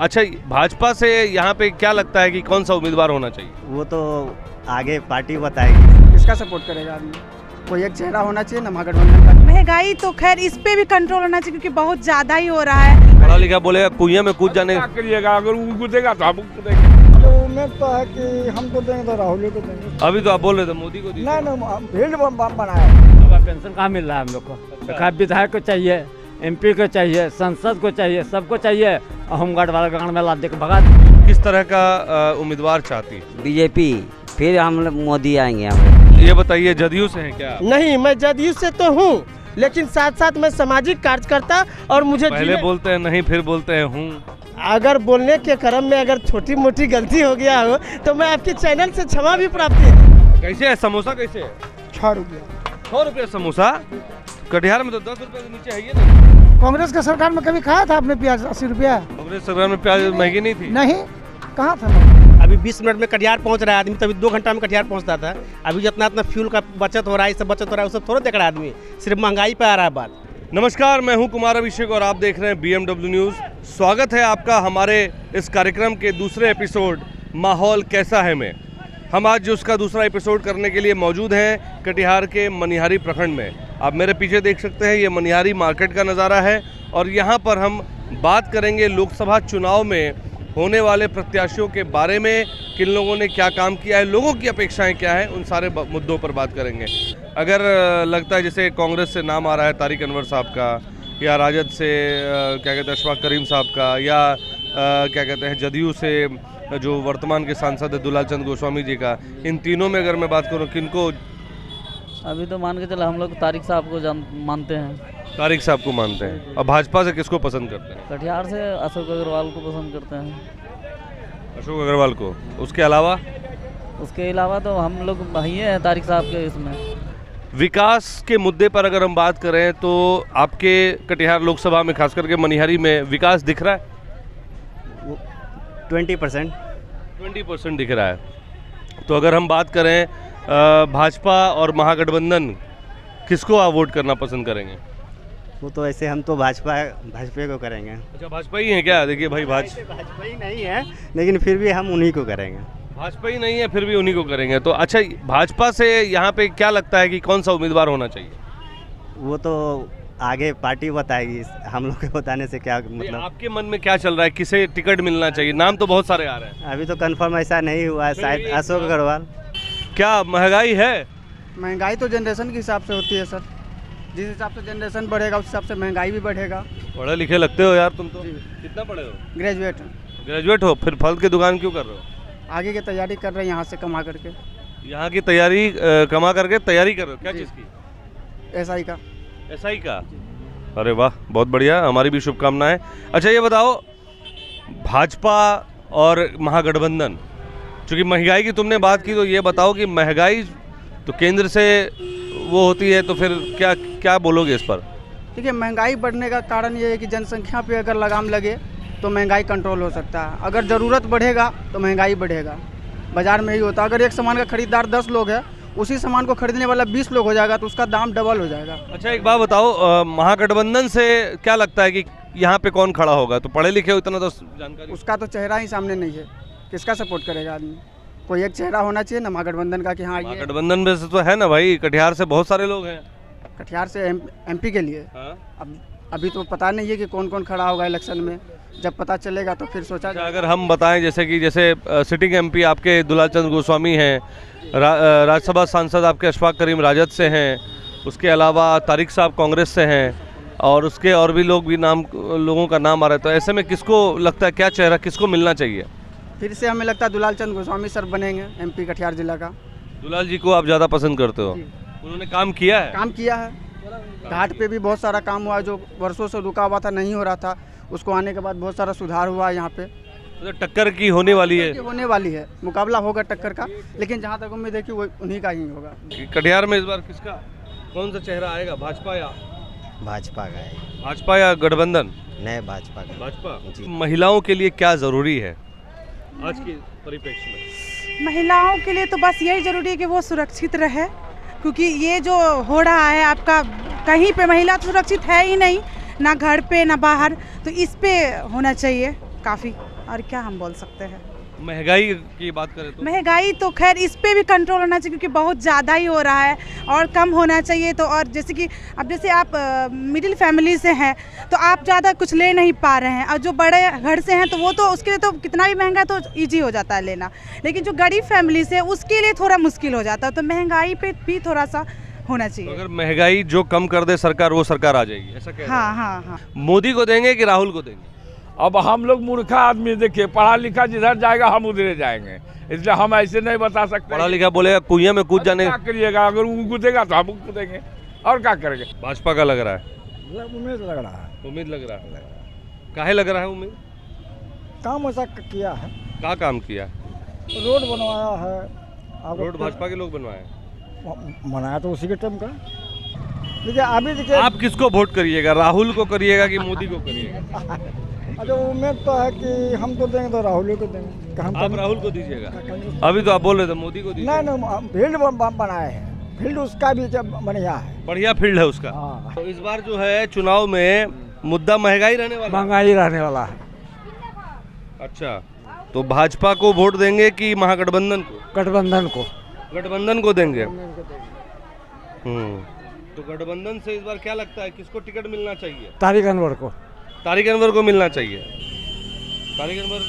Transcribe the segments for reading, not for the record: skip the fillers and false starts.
अच्छा, भाजपा से यहाँ पे क्या लगता है कि कौन सा उम्मीदवार होना चाहिए? वो तो आगे पार्टी बताएगी। किसका सपोर्ट करेगा आदमी? कोई एक चेहरा होना चाहिए ना महागठबंधन का। महंगाई तो खैर इस पे भी कंट्रोल होना चाहिए, क्योंकि बहुत ज्यादा ही हो रहा है। पढ़ा लिखा बोलेगा कुइया में कूद जाने। क्या करिएगा? अगर उनको देगा तो आपको देंगे। तो उम्मीद तो है कि हमको देंगे तो राहुल को देंगे। अभी तो आप बोल रहे थे मोदी को दीजिए। नहीं फील्ड बनाया। पेंशन कहाँ मिल रहा है हम लोग को? अच्छा। विधायक को चाहिए, एमपी को चाहिए, संसद को चाहिए, सबको चाहिए। होमगार्ड वाला गांड में ला देकर भगा। किस तरह का उम्मीदवार चाहती है? बीजेपी, फिर हम मोदी आएंगे। हम ये बताइए, जदयू से हैं क्या? नहीं, मैं जदयू से तो हूँ, लेकिन साथ साथ मैं सामाजिक कार्यकर्ता और मुझे पहले बोलते हैं नहीं, फिर बोलते हैं हूँ। अगर बोलने के क्रम में अगर छोटी मोटी गलती हो गया हो तो मैं आपके चैनल से क्षमा भी प्राप्त है। कैसे है समोसा? कैसे है? 6 रुपया। 100 रुपये समोसा? कटिहार में तो 10 रुपये से नीचे है ही नहीं। कांग्रेस का सरकार में कभी खाया था आपने प्याज 80 रुपया? कांग्रेस सरकार में प्याज महंगी नहीं थी। नहीं, कहाँ था? अभी 20 मिनट में कटिहार पहुंच रहा है आदमी, तभी 2 घंटा में कटिहार पहुंचता था। अभी जितना फ्यूल का बचत हो रहा है, ये सब बचत हो रहा है, वो सब थोड़ा देख रहा है आदमी, सिर्फ महंगाई पे आ रहा है बात। नमस्कार, मैं हूं कुमार अभिषेक और आप देख रहे हैं BMW न्यूज़। स्वागत है आपका हमारे इस कार्यक्रम के दूसरे एपिसोड माहौल कैसा है में। हम आज उसका दूसरा एपिसोड करने के लिए मौजूद हैं कटिहार के मनिहारी प्रखंड में। आप मेरे पीछे देख सकते हैं, ये मनिहारी मार्केट का नज़ारा है और यहाँ पर हम बात करेंगे लोकसभा चुनाव में होने वाले प्रत्याशियों के बारे में, किन लोगों ने क्या काम किया है, लोगों की अपेक्षाएं क्या हैं, उन सारे मुद्दों पर बात करेंगे। अगर लगता है जैसे कांग्रेस से नाम आ रहा है तारिक अनवर साहब का, या राजद से क्या कहते हैं अशफाक करीम साहब का, या क्या कहते हैं जदयू से जो वर्तमान के सांसद है दुलाल चंद गोस्वामी जी का, इन तीनों में अगर मैं बात करूँ किनको? अभी तो मान के चला हम लोग तारिक साहब को मानते हैं। तारिक साहब को मानते हैं। और भाजपा से किसको पसंद करते हैं? कटिहार से अशोक अग्रवाल को पसंद करते हैं। अशोक अग्रवाल को। उसके अलावा? उसके अलावा तो हम लोग भाई हैं तारिक साहब के। इसमें विकास के मुद्दे पर अगर हम बात करें तो आपके कटिहार लोकसभा में, खास करके मनिहारी में, विकास दिख रहा है? 20% दिख रहा है। तो अगर हम बात करें भाजपा और महागठबंधन, किसको आप वोट करना पसंद करेंगे? वो तो ऐसे हम तो भाजपा को करेंगे। अच्छा, भाजपा ही है क्या? देखिए भाई, भाजपा ही नहीं है, लेकिन फिर भी हम उन्हीं को करेंगे। भाजपा ही नहीं है फिर भी उन्हीं को करेंगे। तो अच्छा, भाजपा से यहाँ पे क्या लगता है कि कौन सा उम्मीदवार होना चाहिए? वो तो आगे पार्टी बताएगी, हम लोग के बताने से क्या मतलब। आपके मन में क्या चल रहा है, किसे टिकट मिलना चाहिए? नाम तो बहुत सारे आ रहे हैं। अभी तो कंफर्म ऐसा नहीं हुआ है, शायद अशोक अग्रवाल। क्या महंगाई है? महंगाई तो जनरेशन के हिसाब से होती है सर। जिस हिसाब से जनरेशन बढ़ेगा उस हिसाब से महंगाई भी बढ़ेगा। पढ़े लिखे लगते हो यार तुम तो। कितना पढ़े हो? ग्रेजुएट हो, फिर फल की दुकान क्यों कर रहे हो? आगे की तैयारी कर रहे हैं यहाँ से कमा करके। यहाँ की तैयारी कमा करके तैयारी कर रहे हो? क्या चीज़ की? SI का। अरे वाह, बहुत बढ़िया, हमारी भी शुभकामनाएं। अच्छा ये बताओ, भाजपा और महागठबंधन, चूँकि महंगाई की तुमने बात की, तो ये बताओ कि महंगाई तो केंद्र से वो होती है, तो फिर क्या बोलोगे इस पर? देखिए, महंगाई बढ़ने का कारण ये है कि जनसंख्या पे अगर लगाम लगे तो महंगाई कंट्रोल हो सकता है। अगर ज़रूरत बढ़ेगा तो महंगाई बढ़ेगा। बाज़ार में ही होता है, अगर एक सामान का खरीदार 10 लोग है, उसी सामान को खरीदने वाला 20 लोग हो जाएगा तो उसका दाम डबल हो जाएगा। अच्छा एक बात बताओ, महागठबंधन से क्या लगता है कि यहाँ पे कौन खड़ा होगा? तो पढ़े लिखे हो, इतना तो जानकारी। उसका तो चेहरा ही सामने नहीं है, किसका सपोर्ट करेगा आदमी? कोई एक चेहरा होना चाहिए ना महागठबंधन का कि हाँ ये। गठबंधन में से तो है ना भाई, कटिहार से बहुत सारे लोग हैं। कटिहार से MP के लिए। अब अभी तो पता नहीं है कि कौन कौन खड़ा होगा इलेक्शन में, जब पता चलेगा तो फिर सोचा जाएगा। अगर हम बताएं जैसे सिटिंग MP आपके दुलाल चंद गोस्वामी हैं, राज्यसभा सांसद आपके अशफाक करीम राजद से हैं, उसके अलावा तारिक साहब कांग्रेस से हैं, और उसके और भी लोगों का नाम आ रहा है। तो ऐसे में किसको लगता है, क्या चेहरा किसको मिलना चाहिए? फिर से हमें लगता है दुलाल चंद गोस्वामी सर बनेंगे MP कटिहार जिला का। दुलाल जी को आप ज़्यादा पसंद करते हो? उन्होंने काम किया है? काम किया है, घाट पे भी बहुत सारा काम हुआ, जो वर्षों से रुका हुआ था, नहीं हो रहा था, उसको आने के बाद बहुत सारा सुधार हुआ है यहाँ पे। तो टक्कर की होने वाली है? होने वाली है, मुकाबला होगा टक्कर का, लेकिन जहाँ तक उम्मीद है कि वो उन्हीं का ही होगा। कटिहार में इस बार किसका, कौन सा चेहरा आएगा? भाजपा या भाजपा या गठबंधन? नहीं, भाजपा। महिलाओं के लिए क्या ज़रूरी है आज के परिप्रेक्ष्य में? महिलाओं के लिए तो बस यही जरूरी है कि वो सुरक्षित रहे, क्योंकि ये जो हो रहा है आपका, कहीं पे महिला तो सुरक्षित है ही नहीं, ना घर पे ना बाहर, तो इस पे होना चाहिए काफ़ी। और क्या हम बोल सकते हैं। महंगाई की बात करें तो महंगाई तो खैर इस पे भी कंट्रोल होना चाहिए, क्योंकि बहुत ज़्यादा ही हो रहा है और कम होना चाहिए। तो और जैसे कि अब जैसे आप मिडिल फैमिली से हैं तो आप ज़्यादा कुछ ले नहीं पा रहे हैं, और जो बड़े घर से हैं तो वो तो उसके लिए तो कितना भी महंगा तो ईजी हो जाता है लेना, लेकिन जो गरीब फैमिली से उसके लिए थोड़ा मुश्किल हो जाता है। तो महंगाई पे भी थोड़ा सा होना चाहिए। अगर महंगाई जो कम कर दे सरकार, वो सरकार आ जाएगी, ऐसा कह रहे हैं? हाँ। मोदी को देंगे कि राहुल को देंगे? अब हम लोग मूर्खा आदमी, देखिए पढ़ा लिखा जिधर जाएगा हम उधर जाएंगे, इसलिए हम ऐसे नहीं बता सकते। पढ़ा लिखा बोलेगा कुइया में कूद जाने, क्या करिएगा, अगर वो कूदेगा तो हम कूदेंगे, और क्या करेंगे। भाजपा का लग रहा है? उम्मीद लग रहा है। उम्मीद लग रहा है? काहे लग रहा है उम्मीद? काम ऐसा किया है, क्या काम किया? रोड बनवाया है। रोड भाजपा के लोग बनवाए? बनाया तो उसी के टाइम का। देखिए अभी देखिए, आप किसको वोट करिएगा, राहुल को करिएगा कि मोदी को करिएगा? अच्छा उम्मीद तो है कि हमको देंगे तो राहुल को देंगे। आप राहुल को दीजिएगा? अभी तो आप बोल रहे थे मोदी को दीजिए। नहीं, फील्ड बनाए हैं, फील्ड उसका भी बढ़िया है, बढ़िया फील्ड है उसका। हाँ। तो इस बार जो है चुनाव में मुद्दा महंगाई रहने वाला? महंगाई रहने वाला है। अच्छा, तो भाजपा को वोट देंगे कि महागठबंधन को? गठबंधन को। गठबंधन को देंगे। तो गठबंधन से इस बार क्या लगता है, किसको टिकट मिलना चाहिए? तारिक अनवर को। तारिक अनवर को मिलना चाहिए। तारिक अनवर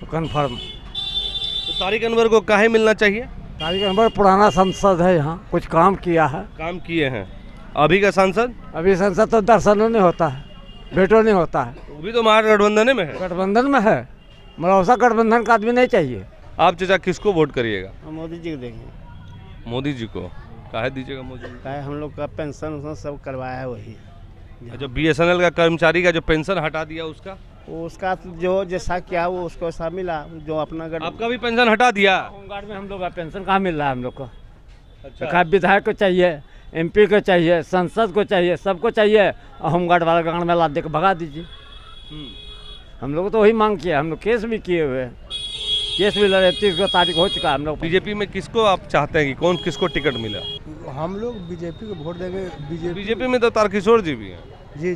कंफर्म? तो तारिक अनवर को काहे मिलना चाहिए? तारिक अनवर पुराना सांसद है, यहाँ कुछ काम किया है। काम किए हैं। अभी का सांसद? अभी सांसद तो दर्शनों नहीं होता है, भेटो नहीं होता है। वो भी तो महागठबंधन में है। गठबंधन में है, मलौसा गठबंधन का आदमी नहीं चाहिए। आप चाचा किसको वोट करिएगा? मोदी जी को देंगे। मोदी जी को काहे दीजिएगा? मोदी जी क्या हम लोग का पेंशन सब करवाया है वही। जो BSNL का कर्मचारी का जो पेंशन हटा दिया उसका? उसका जो जैसा क्या वो उसको ऐसा मिला, जो अपना आपका भी पेंशन हटा दिया? होमगार्ड में हम लोग का पेंशन कहाँ मिल रहा है हम लोग को? अच्छा, विधायक को चाहिए, MP को चाहिए, संसद को चाहिए, सबको चाहिए, और होमगार्ड वाला गाँव में लाद दे के भगा दीजिए। हम लोग तो वही मांग किया, हम लोग केस भी किए हुए हैं, केस भी लड़े, 30 तारीख हो चुका है हम लोग। बीजेपी में किसको आप चाहते हैं कि कौन किसको टिकट मिला? हम लोग बीजेपी को वोट देंगे। बीजेपी में तो तारकिशोर जी भी हैं। जी,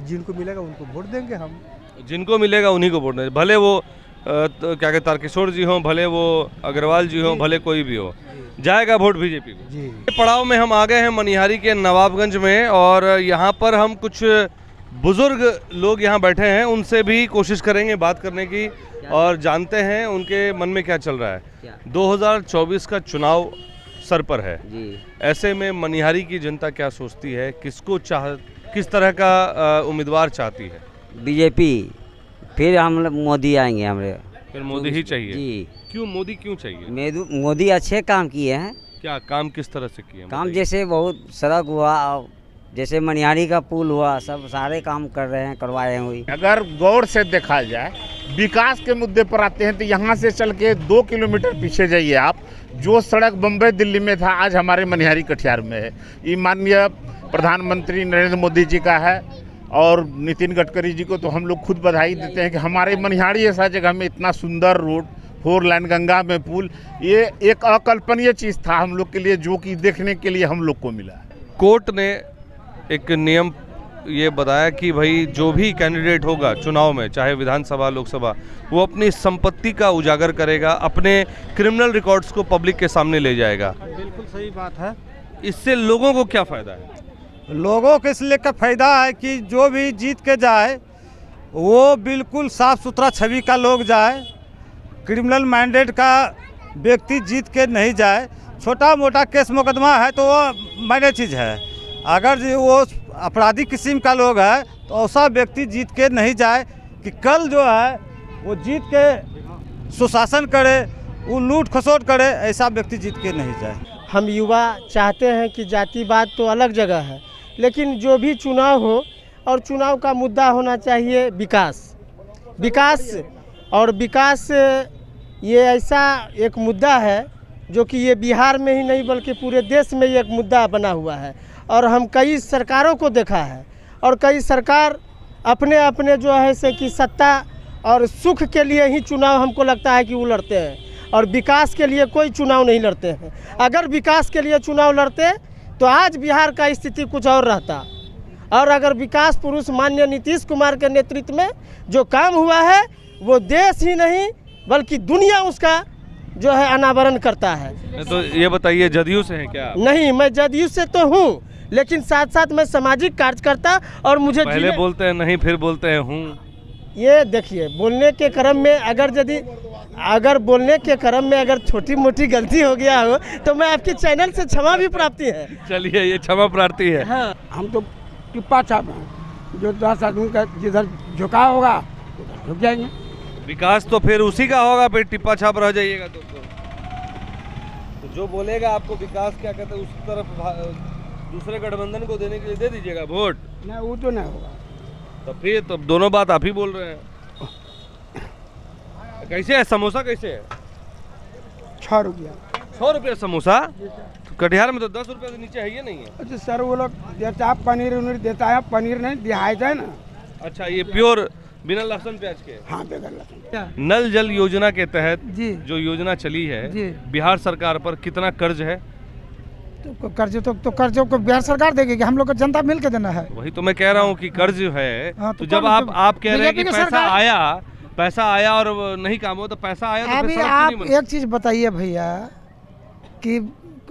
जिनको मिलेगा उनको वोट देंगे हम। जिनको मिलेगा उन्हीं को वोट देंगे, भले वो क्या कहते तारकिशोर जी हों, भले वो अग्रवाल जी हों, भले कोई भी हो, जाएगा वोट बीजेपी को। जी। पड़ाव में हम आ गए हैं मनिहारी के नवाबगंज में, और यहाँ पर हम कुछ बुजुर्ग लोग यहाँ बैठे हैं, उनसे भी कोशिश करेंगे बात करने की और जानते हैं उनके मन में क्या चल रहा है। 2024 का चुनाव सर पर है जी। ऐसे में मनिहारी की जनता क्या सोचती है, किस तरह का उम्मीदवार चाहती है? बीजेपी, फिर हम मोदी आएंगे, हमारे फिर मोदी ही चाहिए जी। क्यों मोदी क्यों चाहिए? मोदी अच्छे काम किए हैं। क्या काम, किस तरह से किए? काम जैसे बहुत सड़क हुआ, जैसे मनिहारी का पुल हुआ, सब सारे काम कर रहे हैं, करवाए हैं वही। अगर गौर से देखा जाए, विकास के मुद्दे पर आते हैं तो यहाँ से चल के 2 किलोमीटर पीछे जाइए आप, जो सड़क बम्बई दिल्ली में था आज हमारे मनिहारी कटिहार में है। ये माननीय प्रधानमंत्री नरेंद्र मोदी जी का है, और नितिन गडकरी जी को तो हम लोग खुद बधाई देते हैं कि हमारे मनिहारी ऐसा जगह में इतना सुंदर रोड, 4 लाइन गंगा में पुल, ये एक अकल्पनीय चीज़ था हम लोग के लिए, जो कि देखने के लिए हम लोग को मिला। कोर्ट ने एक नियम ये बताया कि भाई जो भी कैंडिडेट होगा चुनाव में, चाहे विधानसभा लोकसभा, वो अपनी संपत्ति का उजागर करेगा, अपने क्रिमिनल रिकॉर्ड्स को पब्लिक के सामने ले जाएगा। बिल्कुल सही बात है। इससे लोगों को क्या फ़ायदा है? लोगों को इसलिए का फायदा है कि जो भी जीत के जाए वो बिल्कुल साफ सुथरा छवि का लोग जाए, क्रिमिनल मैंडेट का व्यक्ति जीत के नहीं जाए। छोटा मोटा केस मुकदमा है तो वो मायने चीज़ है, अगर वो आपराधिक किस्म का लोग है तो ऐसा व्यक्ति जीत के नहीं जाए कि कल जो है वो जीत के सुशासन करे, वो लूट खसोट करे, ऐसा व्यक्ति जीत के नहीं जाए। हम युवा चाहते हैं कि जातिवाद तो अलग जगह है, लेकिन जो भी चुनाव हो, और चुनाव का मुद्दा होना चाहिए विकास। और विकास ये ऐसा एक मुद्दा है जो कि ये बिहार में ही नहीं बल्कि पूरे देश में ये एक मुद्दा बना हुआ है। और हम कई सरकारों को देखा है, और कई सरकार अपने अपने जो है से कि सत्ता और सुख के लिए ही चुनाव हमको लगता है कि वो लड़ते हैं, और विकास के लिए कोई चुनाव नहीं लड़ते हैं। अगर विकास के लिए चुनाव लड़ते तो आज बिहार का स्थिति कुछ और रहता। और अगर विकास पुरुष माननीय नीतीश कुमार के नेतृत्व में जो काम हुआ है वो देश ही नहीं बल्कि दुनिया उसका जो है अनावरण करता है। तो ये बताइए, जदयू से हैं क्या आप? नहीं, मैं जदयू से तो हूँ, लेकिन साथ साथ मैं सामाजिक कार्यकर्ता और मुझे पहले बोलते हैं नहीं, फिर बोलते हैं हूँ। ये देखिए, बोलने के क्रम में अगर बोलने के क्रम में अगर छोटी मोटी गलती हो गया हो तो मैं आपके चैनल से क्षमा भी प्राप्ति है। चलिए, ये क्षमा प्रार्थी है। हाँ। हम तो टिप्पा छाप हैं, जो 10 आदमी का जिधर झुकाव होगा उधर झुक जाएंगे। विकास तो फिर उसी का होगा, फिर टिप्पा छाप रह जाइएगा तो जो बोलेगा आपको विकास क्या कहते हैं उस तरफ दूसरे गठबंधन को देने के लिए दे दीजिएगा वोट। नहीं, वो तो नहीं होगा। तो फिर तो दोनों बात आप ही बोल रहे हैं। कैसे है समोसा, कैसे है? 6 रुपया। 100 रुपया समोसा? तो कटिहार में तो 10 रुपये से नीचे है ही नहीं है। अच्छा सर, वो लोग देता है पनीर उनीर देता है, पनीर नहीं दिहाई है ना। अच्छा, ये प्योर बिना लहसुन प्याज के? हाँ, बगैर लहसुन। नल जल योजना के तहत जी जो योजना चली है जी, बिहार सरकार पर कितना कर्ज है? तो कर्ज तो कर्ज को बिहार सरकार देगी कि हम लोग को जनता मिल के देना है। वही तो मैं कह रहा हूँ कि कर्ज है। हाँ, तो जब आप कह रहे हैं कि पैसा आया और नहीं काम हो, तो पैसा आया तो अभी आप एक चीज बताइए भैया कि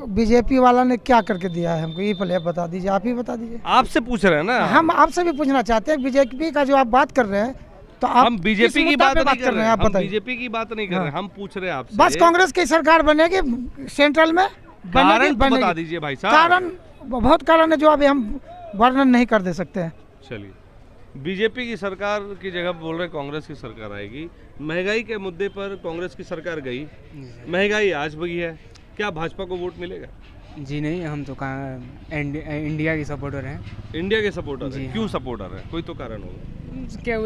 बीजेपी वाला ने क्या करके दिया है हमको, ये पहले बता दीजिए, आप ही बता दीजिए। आपसे पूछ रहे हैं ना, हम आपसे भी पूछना चाहते हैं। बीजेपी का जो आप बात कर रहे हैं तो आप हम बीजेपी की बात नहीं कर रहे हैं, आप बताइए। बीजेपी की बात नहीं कर रहे हैं, हम पूछ रहे हैं आपसे। बस कांग्रेस की सरकार बनेगी सेंट्रल में, कारण तो बता दीजिए भाई साहब। कारण बहुत कारण है जो अभी हम वर्णन नहीं कर दे सकते हैं। चलिए, बीजेपी की सरकार की जगह बोल रहे कांग्रेस की सरकार आएगी। महंगाई के मुद्दे पर कांग्रेस की सरकार गई, महंगाई आज भी है, क्या भाजपा को वोट मिलेगा? जी नहीं, हम तो इंडिया के सपोर्टर हैं। इंडिया के सपोर्टर हैं? क्यों सपोर्टर हैं? कोई तो कारण होगा। क्या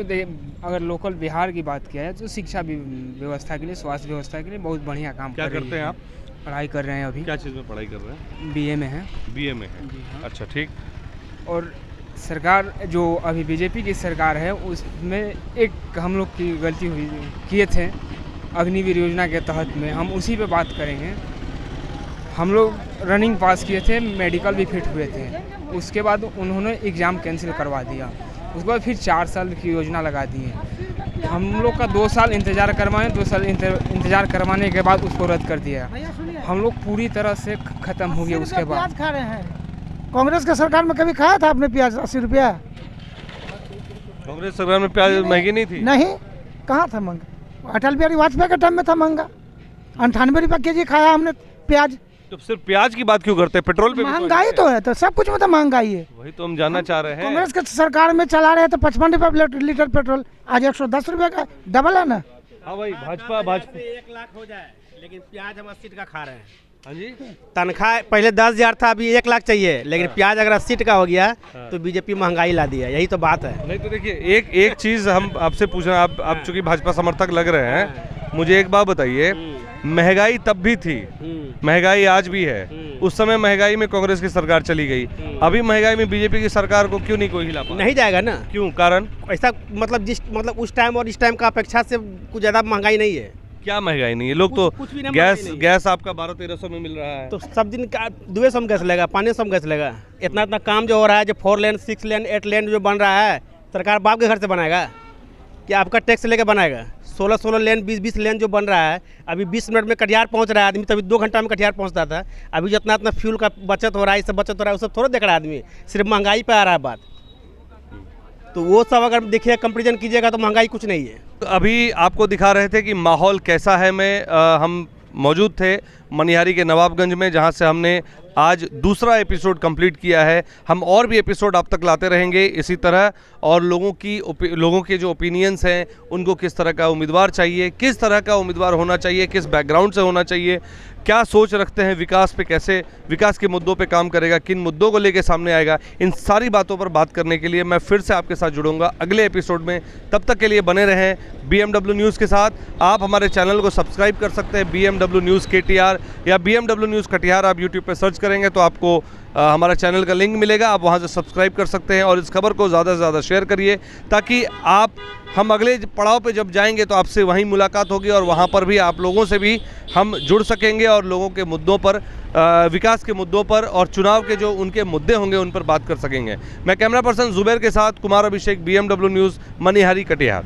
अगर लोकल बिहार की बात किया है तो शिक्षा व्यवस्था के लिए, स्वास्थ्य व्यवस्था के लिए बहुत बढ़िया काम क्या करते हैं आप? पढ़ाई कर रहे हैं अभी। क्या चीज़ में पढ़ाई कर रहे हैं? BA में है। BA में है? अच्छा, ठीक। और सरकार जो अभी बीजेपी की सरकार है उसमें एक हम लोग की गलती हुई किए थे अग्निवीर योजना के तहत में, हम उसी पे बात करेंगे। हम लोग रनिंग पास किए थे, मेडिकल भी फिट हुए थे, उसके बाद उन्होंने एग्ज़ाम कैंसिल करवा दिया, उसके बाद फिर 4 साल की योजना लगा दी है। हम लोग का 2 साल इंतज़ार करवाएं, 2 साल इंतज़ार करवाने के बाद उसको रद्द कर दिया। हम लोग पूरी तरह से ख़त्म हो गए। उसके बाद खा रहे हैं। कांग्रेस के सरकार में कभी खाया था आपने प्याज 80 रुपया? कांग्रेस सरकार में प्याज महंगी नहीं थी? नहीं, कहाँ था महंगा? अटल बिहारी वाजपेयी के टाइम में था महंगा। 98 रुपया kg खाया हमने प्याज। तो सिर्फ प्याज की बात क्यों करते हैं? पेट्रोल पे महंगाई तो है, तो सब कुछ में तो महंगाई है। वही तो हम जानना चाह रहे हैं। कांग्रेस के सरकार में चला रहे थे 55 रुपये लीटर पेट्रोल, आज 110 रुपये का, डबल है ना। हाँ भाई, भाजपा 1 लाख हो जाए, लेकिन प्याज हम 80 का खा रहे हैं। हाँ जी, तनख्वाह पहले 10,000 था, अभी 1 लाख चाहिए, लेकिन प्याज अगर 80 का हो गया तो बीजेपी महंगाई ला दिया, यही तो बात है। नहीं तो देखिए, एक चीज़ हम आपसे पूछना, आप चूंकि भाजपा समर्थक लग रहे हैं, मुझे एक बात बताइए, महंगाई तब भी थी, महंगाई आज भी है, उस समय महंगाई में कांग्रेस की सरकार चली गई, अभी महंगाई में बीजेपी की सरकार को क्यों नहीं कोई हिला पा? नहीं जाएगा ना। क्यों? कारण ऐसा मतलब उस टाइम और इस टाइम का अपेक्षा से कुछ ज़्यादा महंगाई नहीं है। क्या महंगाई नहीं है? लोग तो गैस आपका 1200-1300 में मिल रहा है, तो सब दिन का 200 में गैस लेगा, 500 में गैस लेगा। इतना काम जो हो रहा है, जो 4 लेन 6 लेन 8 लेन जो बन रहा है, सरकार बाप के घर से बनाएगा कि आपका टैक्स लेके बनाएगा? 16 लेन 20 लेन जो बन रहा है, अभी 20 मिनट में कटिहार पहुंच रहा है आदमी, तभी 2 घंटा में कटिहार पहुंचता था। अभी जितना फ्यूल का बचत हो रहा है, ये सब बचत हो रहा है, वो सब थोड़ा देख रहा है आदमी, सिर्फ महंगाई पे आ रहा है बात। तो वो सब अगर देखिए कंपेरिजन कीजिएगा तो महंगाई कुछ नहीं है। तो अभी आपको दिखा रहे थे कि माहौल कैसा है में हम मौजूद थे मनिहारी के नवाबगंज में, जहां से हमने आज दूसरा एपिसोड कंप्लीट किया है। हम और भी एपिसोड आप तक लाते रहेंगे इसी तरह, और लोगों के जो ओपिनियंस हैं, उनको किस तरह का उम्मीदवार चाहिए, किस तरह का उम्मीदवार होना चाहिए, किस बैकग्राउंड से होना चाहिए, क्या सोच रखते हैं विकास पे, कैसे विकास के मुद्दों पे काम करेगा, किन मुद्दों को लेके सामने आएगा, इन सारी बातों पर बात करने के लिए मैं फिर से आपके साथ जुड़ूंगा अगले एपिसोड में। तब तक के लिए बने रहें BMW न्यूज़ के साथ। आप हमारे चैनल को सब्सक्राइब कर सकते हैं, BMW न्यूज़ KTR या BMW न्यूज़ कटिहार, आप यूट्यूब पर सर्च करेंगे तो आपको हमारा चैनल का लिंक मिलेगा, आप वहाँ से सब्सक्राइब कर सकते हैं। और इस खबर को ज़्यादा से ज़्यादा शेयर करिए, ताकि हम अगले पड़ाव पे जब जाएंगे तो आपसे वहीं मुलाकात होगी, और वहाँ पर भी आप लोगों से भी हम जुड़ सकेंगे और लोगों के मुद्दों पर, विकास के मुद्दों पर और चुनाव के जो उनके मुद्दे होंगे उन पर बात कर सकेंगे। मैं कैमरा पर्सन जुबैर के साथ कुमार अभिषेक, BMW न्यूज़ मनिहारी कटिहार।